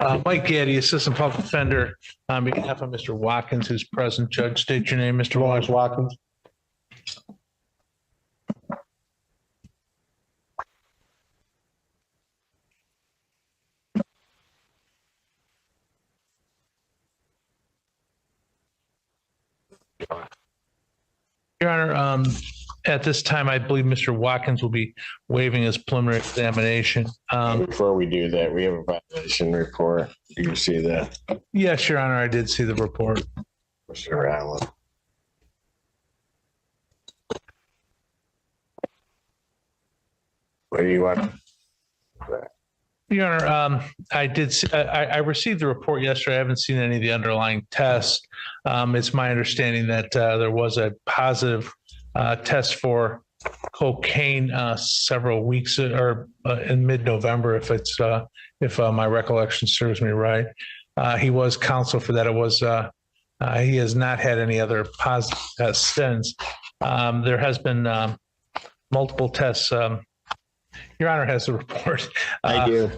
Mike Gaddy, Assistant Public Defender, on behalf of Mr. Watkins, who's present. Judge, state your name, Mr. Lawrence Watkins. Your Honor, at this time, I believe Mr. Watkins will be waiving his preliminary examination. Before we do that, we have a violation report. You see that, Yes, Your Honor, I did see the report. Mr. Allen? What do you want? Your Honor, I received the report yesterday. I haven't seen any of the underlying tests. It's my understanding that there was a positive test for cocaine several weeks or in mid-November, if my recollection serves me right. He was counseled for that. He has not had any other positive tests since. There has been multiple tests. Your Honor has the report. I do.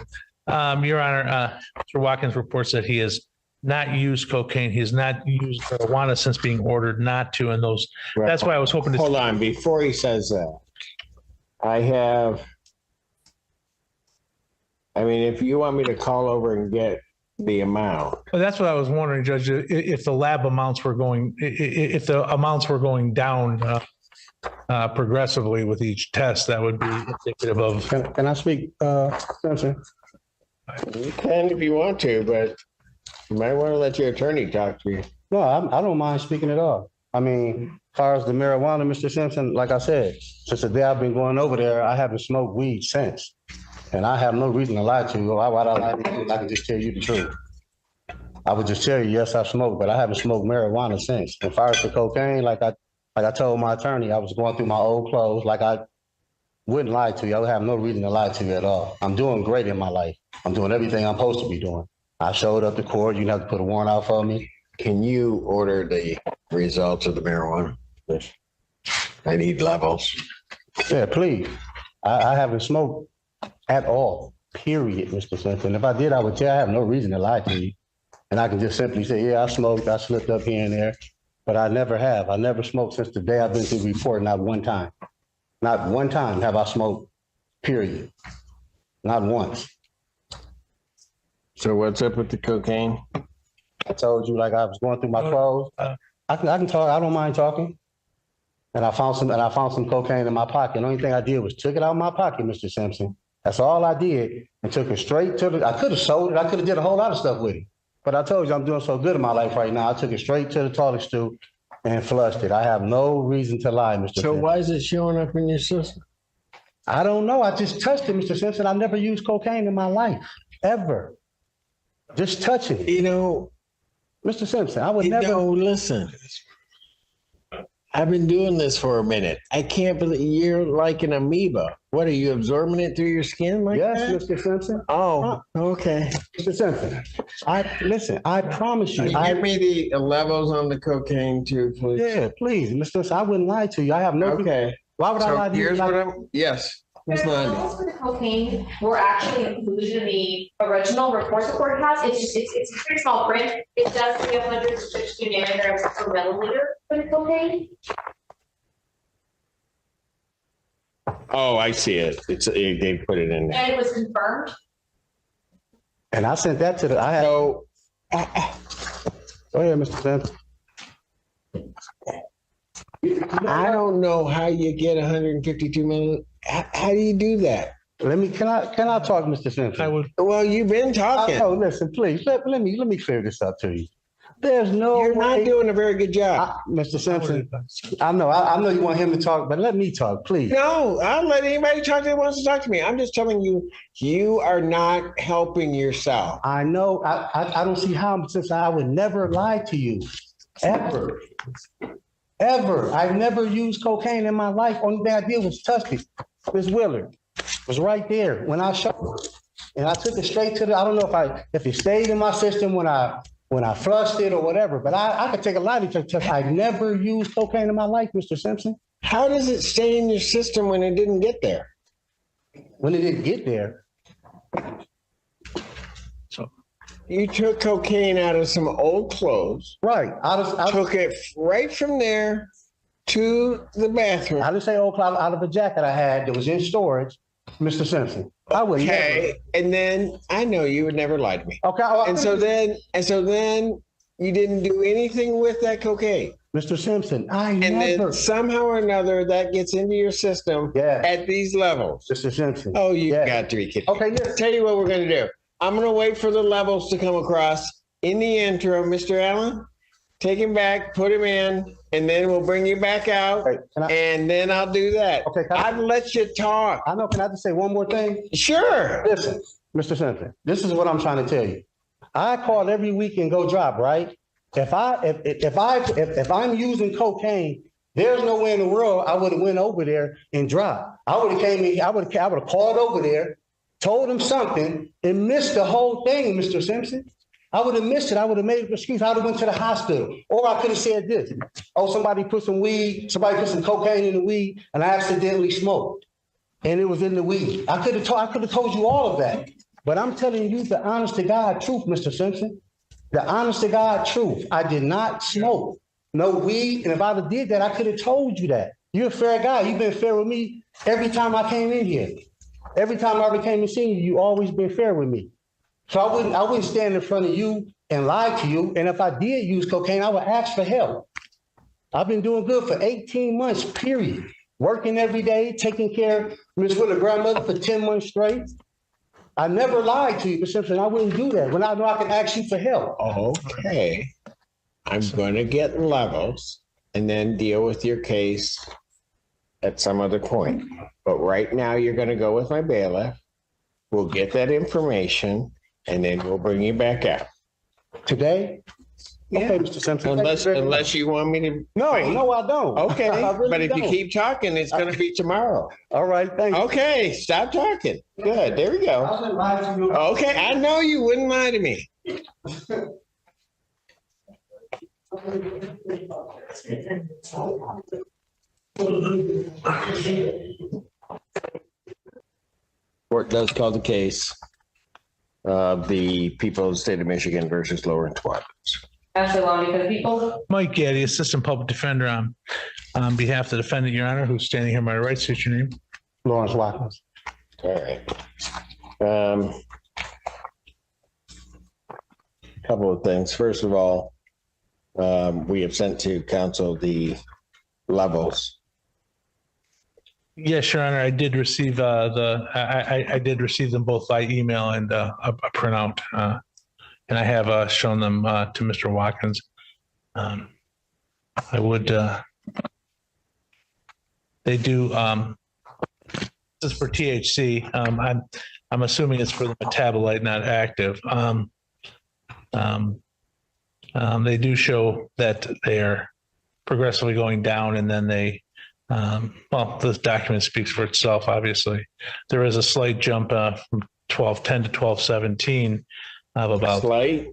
Your Honor, Mr. Watkins reports that he has not used cocaine. He has not used marijuana since being ordered not to. And those, that's why I was hoping to. Hold on. Before he says that, if you want me to call over and get the amount. Well, that's what I was wondering, Judge, if the lab amounts were going, if the amounts were going down progressively with each test, that would be indicative of. Can I speak, Simpson? You can if you want to, but you might want to let your attorney talk to you. No, I don't mind speaking at all. I mean, as far as the marijuana, Mr. Simpson, like I said, since the day I've been going over there, I haven't smoked weed since. And I have no reason to lie to you. Why would I lie to you? I can just tell you the truth. I would just tell you, yes, I smoked, but I haven't smoked marijuana since. As far as the cocaine, like I told my attorney, I was going through my old clothes. Like I wouldn't lie to you. I would have no reason to lie to you at all. I'm doing great in my life. I'm doing everything I'm supposed to be doing. I showed up to court. You didn't have to put a warrant out for me. Can you order the results of the marijuana? Yes. I need levels. Yeah, please. I haven't smoked at all, period, Mr. Simpson. If I did, I would tell you I have no reason to lie to you. And I can just simply say, yeah, I smoked. I slipped up here and there. But I never have. I never smoked since the day I've been to the report, not one time. Not one time have I smoked, period. Not once. So what's up with the cocaine? I told you, like I was going through my clothes. I can talk. I don't mind talking. And I found some cocaine in my pocket. The only thing I did was took it out of my pocket, Mr. Simpson. That's all I did, and took it straight to the. I could have sold it. I could have did a whole lot of stuff with it. But I told you I'm doing so good in my life right now. I took it straight to the toilet stool and flushed it. I have no reason to lie, Mr. So Simpson. why is it showing up in your system? I don't know. I just touched it, Mr. Simpson. I never used cocaine in my life, ever. Just touching it. You know, Mr. Simpson, I would never. No, listen. I've been doing this for a minute. I can't believe you're like an amoeba. What, are you absorbing it through your skin like Yes, that? Mr. Simpson. Oh, okay. Mr. Simpson, I promise you. Give me the levels on the cocaine too, please. Yeah, please, Mr. Simpson, I wouldn't lie to you. I have no. Okay. Why would I lie to you? Here's what I'm. Yes. The levels for the cocaine were actually included in the original report the court has. It's a pretty small print. It does say 162 nanograms per milliliter for the cocaine. Oh, I see it. They put it in there. And it was confirmed. And I sent that to the. I had. So, Go ahead, Mr. Simpson. I don't know how you get 152 milliliters. How do you do that? Can I talk, Mr. Simpson? I would. Well, you've been talking. Oh, listen, please let me clear this up to you. There's no. You're not doing a very good job, Mr. Simpson. I know you want him to talk, but let me talk, please. No, I'll let anybody talk that wants to talk to me. I'm just telling you, you are not helping yourself. I know. I don't see how, since I would never lie to you, ever. Ever. I've never used cocaine in my life. Only thing I did was touch it. Ms. Willard was right there when I showed her. And I took it straight to the, I don't know if it stayed in my system when I flushed it or whatever, but I could take a lot of tests. I've never used cocaine in my life, Mr. Simpson. How does it stay in your system when it didn't get there? When it didn't get there. So You took cocaine out of some old clothes, Right. took it right from there to the bathroom. I didn't say old cloud out of a jacket I had that was in storage, Mr. Simpson. I would Okay, and then I know you would never lie to me. never. Okay. Well, And so then you didn't do anything with that cocaine. Mr. Simpson, I And never. then somehow or another that gets into your system Yeah. at these levels. Mr. Simpson. Oh, you Yeah. got to be kidding. Okay, yes. Tell you what we're going to do. I'm going to wait for the levels to come across. In the interim, Mr. Allen, take him back, put him in, and then we'll bring you back out. Okay, And then I'll do that. Okay, I'd let you talk. I know. Can I just say one more thing? Sure. Listen, Mr. Simpson, this is what I'm trying to tell you. I call every week and go drop, right? If I'm using cocaine, there's no way in the world I would have went over there and dropped. I would have came in, I would have called over there, told him something, and missed the whole thing, Mr. Simpson. I would have missed it. I would have made an excuse. I would have went to the hospital. Or I could have said this. Oh, somebody put some cocaine in the weed, and I accidentally smoked. And it was in the weed. I could have told you all of that. But I'm telling you the honest to God truth, Mr. Simpson. The honest to God truth. I did not smoke no weed. And if I did that, I could have told you that. You're a fair guy. You've been fair with me every time I came in here. Every time I became a senior, you always been fair with me. So I wouldn't stand in front of you and lie to you. And if I did use cocaine, I would ask for help. I've been doing good for 18 months, period. Working every day, taking care of Miss Wheeler's grandmother for 10 months straight. I never lied to you, Mr. Simpson. I wouldn't do that when I know I can ask you for help. Okay. I'm going to get levels and then deal with your case at some other point. But right now, you're going to go with my bailiff. We'll get that information and then we'll bring you back out. Today? Yeah. Okay, Mr. Simpson. Unless you want me to. No, I don't. Okay, I really but if you don't. keep talking, it's going to be tomorrow. All right, thank you. Okay, stop talking. Good, there we I go. wasn't lying to you. Okay, I know you wouldn't lie to me. Court does call the case of the people of the state of Michigan versus Lawrence Waters. Ashley Long, for the people. Mike Gaddy, Assistant Public Defender on behalf of the defendant, Your Honor, who's standing here on my right. State your name. Lawrence Watkins. All right. Couple of things. First of all, we have sent to council the levels. Yes, Your Honor, I did receive I did receive them both by email and a printout, and I have shown them to Mr. Watkins. I would. They do. This is for THC. I'm assuming it's for the metabolite, not active. They do show that they are progressively going down, and then they. Well, this document speaks for itself, obviously. There is a slight jump from 1210 to 1217 of about. Slight?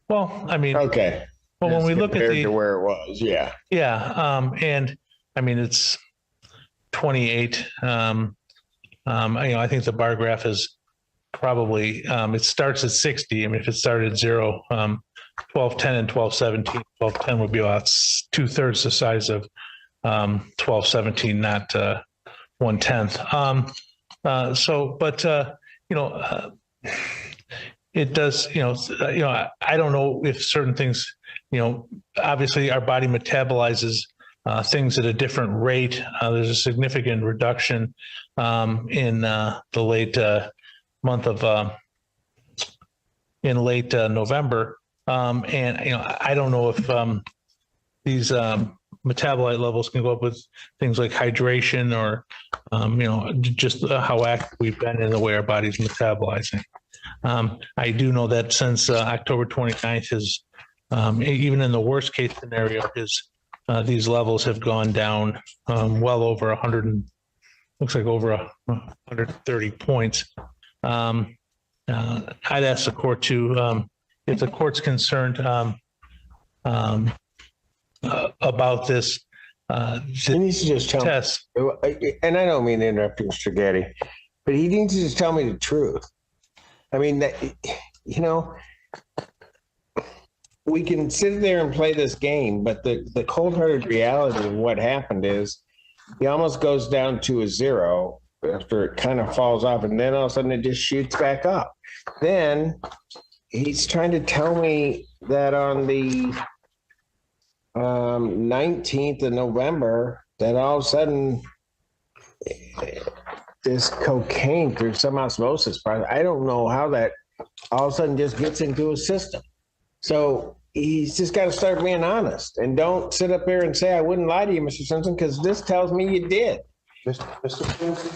Well, I mean. Okay. Well, when we look at to where it was, yeah. Yeah, and I mean, it's 28. I think the bar graph is probably, it starts at 60. I mean, if it started at 0, 1210 and 1217, 1210 would be about 2/3 the size of 1217, not 1/10. It does, I don't know if certain things, obviously our body metabolizes things at a different rate. There's a significant reduction in the late month of, in late November. And, I don't know if these metabolite levels can go up with things like hydration or, just how active we've been in the way our body's metabolizing. I do know that since October 29th, even in the worst case scenario, these levels have gone down well over 100, looks like over 130 points. I'd ask the court to, if the court's concerned about this He needs to just tell test. me, and I don't mean to interrupt you, Mr. Getty, but he needs to just tell me the truth. I mean, that, we can sit there and play this game, but the cold-hearted reality of what happened is he almost goes down to a zero after it kind of falls off, and then all of a sudden it just shoots back up. Then he's trying to tell me that on the 19th of November, that all of a sudden this cocaine through some osmosis process, I don't know how that all of a sudden just gets into his system. So he's just got to start being honest and don't sit up there and say, I wouldn't lie to you, Mr. Simpson, because this tells me you did. Mr. Simpson,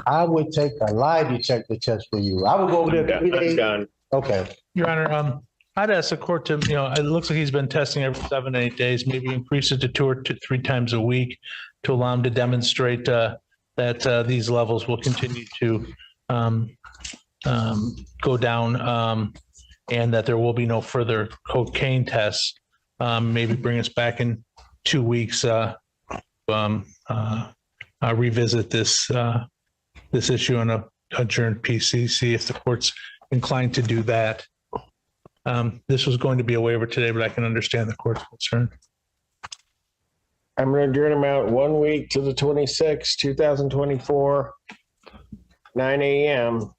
I would take a lie detector test for you. I would go over there. I'm done. Okay. Your Honor, I'd ask the court to, it looks like he's been testing every 7 to 8 days, maybe increase it to 2 or 3 times a week to allow him to demonstrate that these levels will continue to go down and that there will be no further cocaine tests. Maybe bring us back in 2 weeks, revisit this issue on a adjourned PCC if the court's inclined to do that. This was going to be a waiver today, but I can understand the court's concern. I'm going to adjourn him out 1 week to the 26th, 2024, 9 a.m.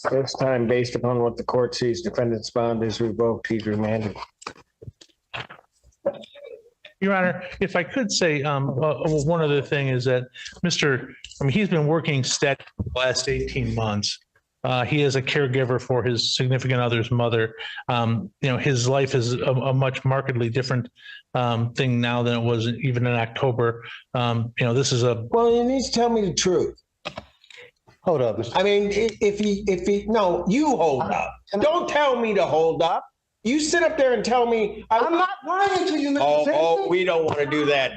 This time, based upon what the court sees, defendant's bond is revoked, he's remanded. Your Honor, if I could say, one other thing is that he's been working steady for the last 18 months. He is a caregiver for his significant other's mother. His life is a much markedly different thing now than it was even in October. This is Well, he needs to tell me the truth. Hold up, Mr. I mean, no, you hold up. Don't tell me to hold up. You sit up there and tell me. I'm not lying to you, Mr. Simpson. We don't want to do that.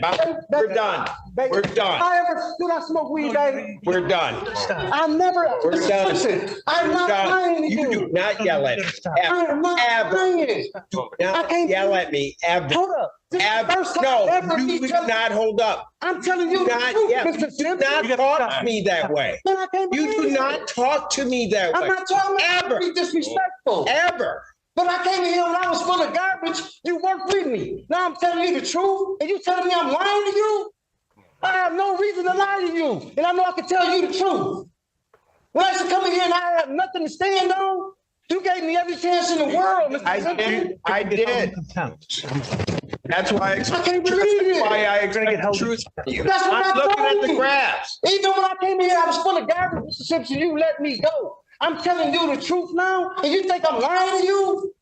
We're done. We're done. Did I smoke weed, baby? We're done. I never. We're done. Listen, I'm not lying to you. You do not yell at me. I am not lying. Do not yell at me. Ever. Hold up. No, you do not hold up. I'm telling you, Mr. Simpson. Do not talk to me that way. You do not talk to me that way. I'm not talking ever. to be disrespectful. Ever. But I came in here when I was full of garbage. You worked with me. Now I'm telling you the truth, and you telling me I'm lying to you? I have no reason to lie to you, and I know I can tell you the truth. When I used to come in here and I had nothing to stand on, you gave me every chance in the world, Mr. Simpson. I did. That's why I can't believe it. Why I expect the truth from you. That's what I'm looking told at the you. graphs. Even when I came in here, I was full of garbage, Mr. Simpson. You let me go. I'm telling you the truth now, and you think I'm lying to you?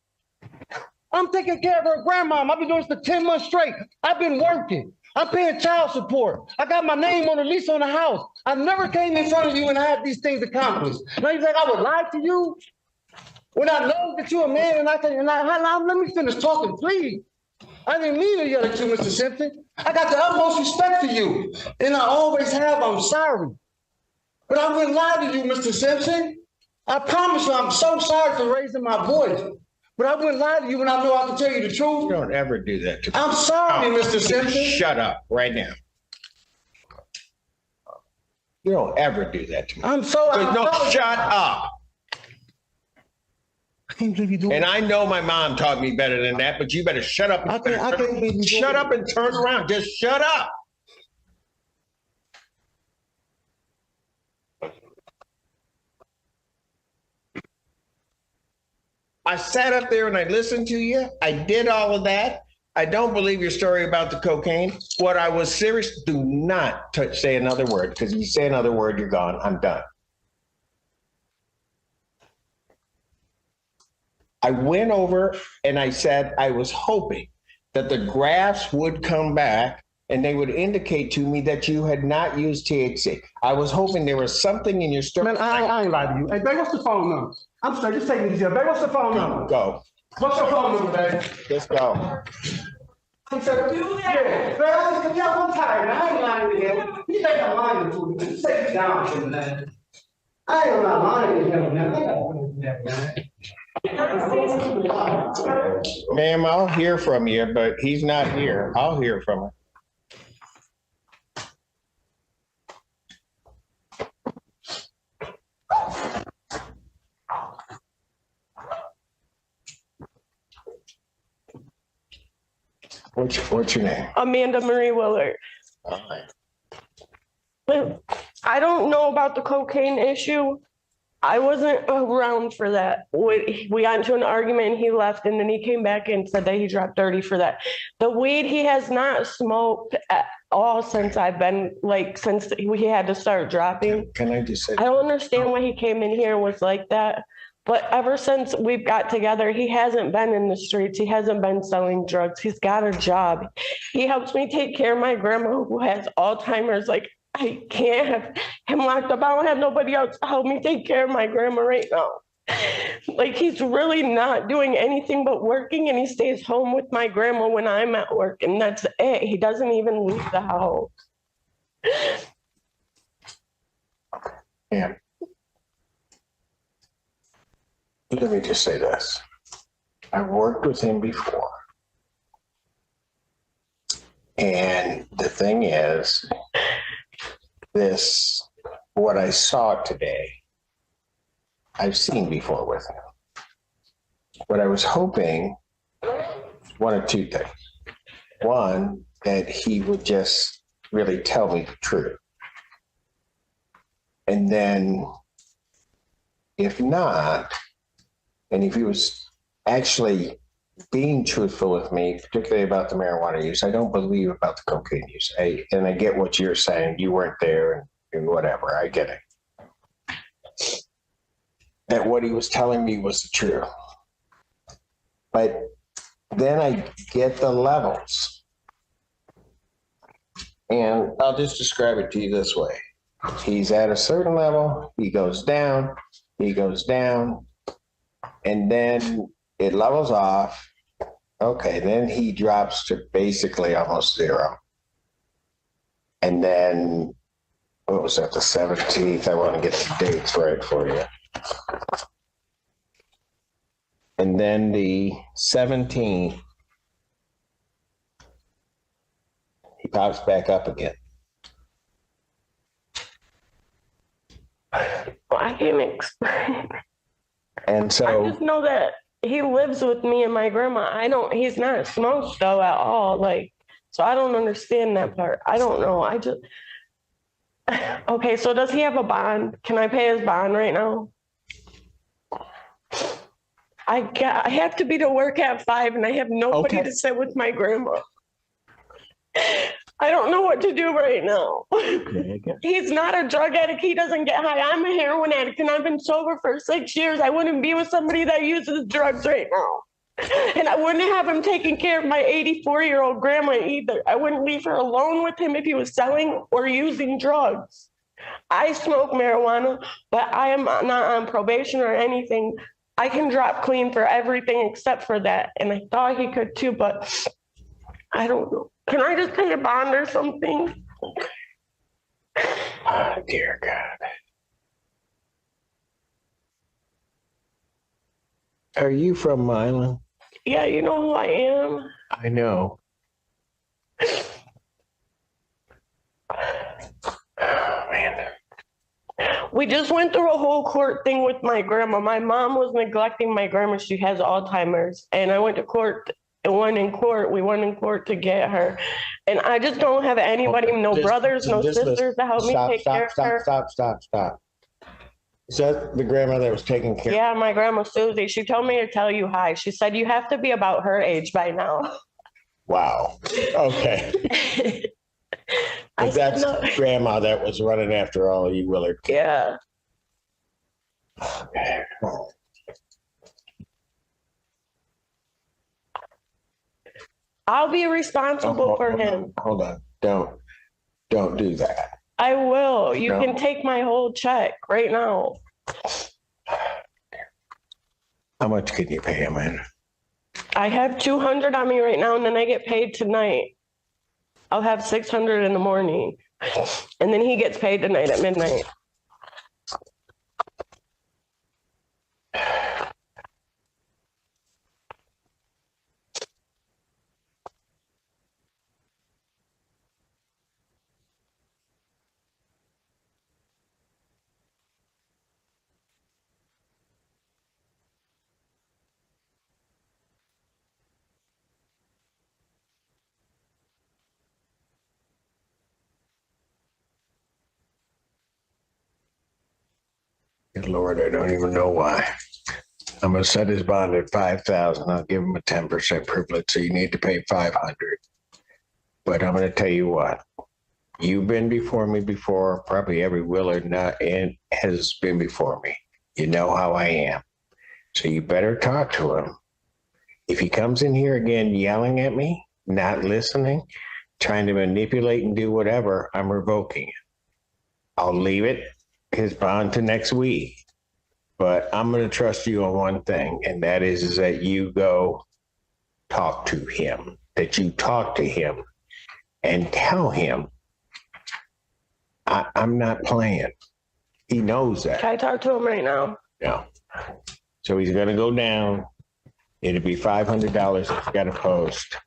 I'm taking care of her grandmom. I've been doing this for 10 months straight. I've been working. I'm paying child support. I got my name on the lease on the house. I never came in front of you and I had these things accomplished. Now you think I would lie to you? When I know that you're a man and let me finish talking, please. I didn't mean to yell at you, Mr. Simpson. I got the utmost respect for you, and I always have. I'm sorry. But I wouldn't lie to you, Mr. Simpson. I promise you, I'm so sorry for raising my voice. But I wouldn't lie to you when I know I can tell you the truth. Don't ever do that to me. I'm sorry, Mr. Simpson. Shut up right now. You don't ever do that to me. I'm so shut up. I can't believe you do it. And I know my mom taught me better than that, but you better shut up. I can't believe you do Shut it. up and turn around. Just shut up. I sat up there and I listened to you. I did all of that. I don't believe your story about the cocaine. What I was serious, do not say another word, because if you say another word, you're gone. I'm done. I went over and I said I was hoping that the graphs would come back and they would indicate to me that you had not used THC. I was hoping there was something in your story. Man, I ain't lie to you. Hey, babe, what's the phone number? I'm sorry, just take me to jail. Babe, what's the phone number? Go. What's your phone number, babe? Just go. He said, do that. Babe, I'm tired. I ain't lying to him. You think I'm lying to you. Just take me down for that. I am not lying to him, man. Ma'am, I'll hear from you, but he's not here. I'll hear from him. What's your name? Amanda Marie Willard. All right. I don't know about the cocaine issue. I wasn't around for that. We got into an argument and he left, and then he came back and said that he dropped 30 for that. The weed he has not smoked at all since I've been, like, since he had to start dropping. Can I just say? I don't understand why he came in here and was like that. But ever since we've got together, he hasn't been in the streets. He hasn't been selling drugs. He's got a job. He helps me take care of my grandma who has Alzheimer's. Like, I can't have him locked up. I don't have nobody else to help me take care of my grandma right now. Like, he's really not doing anything but working, and he stays home with my grandma when I'm at work, and that's it. He doesn't even leave the house. Yeah. Let me just say this. I've worked with him before. And the thing is, what I saw today, I've seen before with him. What I was hoping, one of two things. One, that he would just really tell me the truth. And then, if not, and if he was actually being truthful with me, particularly about the marijuana use, I don't believe about the cocaine use. And I get what you're saying. You weren't there and whatever. I get it. That what he was telling me was the truth. But then I get the levels. And I'll just describe it to you this way. He's at a certain level, he goes down, and then it levels off. Okay, then he drops to basically almost zero. And then, what was that, the 17th? I want to get the dates right for you. And then the 17th, he pops back up again. Well, I can't explain. And so I just know that he lives with me and my grandma. He's not smoked though at all. Like, so I don't understand that part. I don't know. Okay, so does he have a bond? Can I pay his bond right now? I have to be to work at 5 and I have nobody to sit with my grandma. I don't know what to do right now. He's not a drug addict. He doesn't get high. I'm a heroin addict and I've been sober for 6 years. I wouldn't be with somebody that uses drugs right now. And I wouldn't have him taking care of my 84-year-old grandma either. I wouldn't leave her alone with him if he was selling or using drugs. I smoke marijuana, but I am not on probation or anything. I can drop clean for everything except for that. And I thought he could too, but I don't know. Can I just pay a bond or something? Oh, dear God. Are you from Milan? Yeah, you know who I am? I know. Oh, man. We just went through a whole court thing with my grandma. My mom was neglecting my grandma. She has Alzheimer's. And I went to court and won in court. We won in court to get her. And I just don't have anybody, no brothers, no sisters to help me take care of her. Stop. Is that the grandma that was taking care? Yeah, my grandma Susie. She told me to tell you hi. She said you have to be about her age by now. Wow. Okay. That's no. Grandma that was running after all of you Willard. Yeah. Okay. I'll be responsible for him. Hold on. Don't do that. I will. You can take my whole check right now. How much can you pay him in? I have 200 on me right now, and then I get paid tonight. I'll have 600 in the morning, and then he gets paid tonight at midnight. Good Lord, I don't even know why. I'm gonna set his bond at 5,000. I'll give him a 10% privilege, so you need to pay 500. But I'm gonna tell you what, you've been before me before, probably every Willard and has been before me. You know how I am. So you better talk to him. If he comes in here again yelling at me, not listening, trying to manipulate and do whatever, I'm revoking it. I'll leave it, his bond, to next week. But I'm going to trust you on one thing, and that is that you go talk to him, that you talk to him and tell him, I'm not playing. He knows that. Can I talk to him right now? Yeah. So he's going to go down. It'll be $500 if you got to post.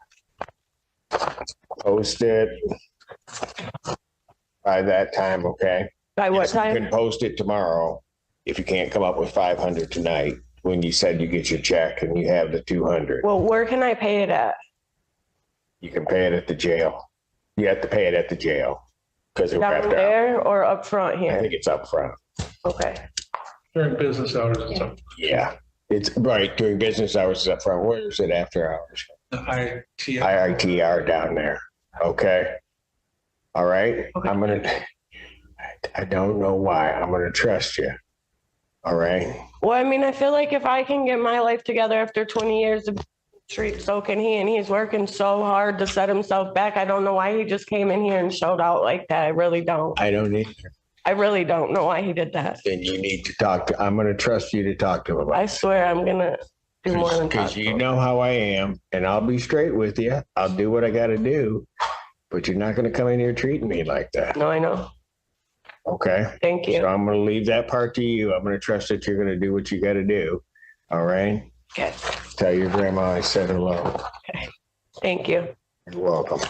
Post it by that time, okay? By what Yes, time? you can post it tomorrow if you can't come up with 500 tonight, when you said you get your check and you have the 200. Well, where can I pay it at? You can pay it at the jail. You have to pay it at the jail because it Down there or up front I here? think it's up front. Okay. During business hours and stuff. Yeah, it's right during business hours. It's up front. Where is it after hours? The IITR down there. Okay. All right. Okay. I don't know why. I'm gonna trust you. All right. Well, I mean, I feel like if I can get my life together after 20 years of treat, so can he. And he's working so hard to set himself back. I don't know why he just came in here and showed out like that. I really don't. I don't either. I really don't know why he did that. Then you need to talk to. I'm gonna trust you to talk to him about. I swear I'm gonna do more than talk Because to you him. know how I am, and I'll be straight with you. I'll do what I got to do, but you're not gonna come in here treating me like that. No, I know. Okay. Thank So you. I'm going to leave that part to you. I'm going to trust that you're going to do what you got to do. All right. Okay. Tell your grandma I said hello. Thank you. You're welcome.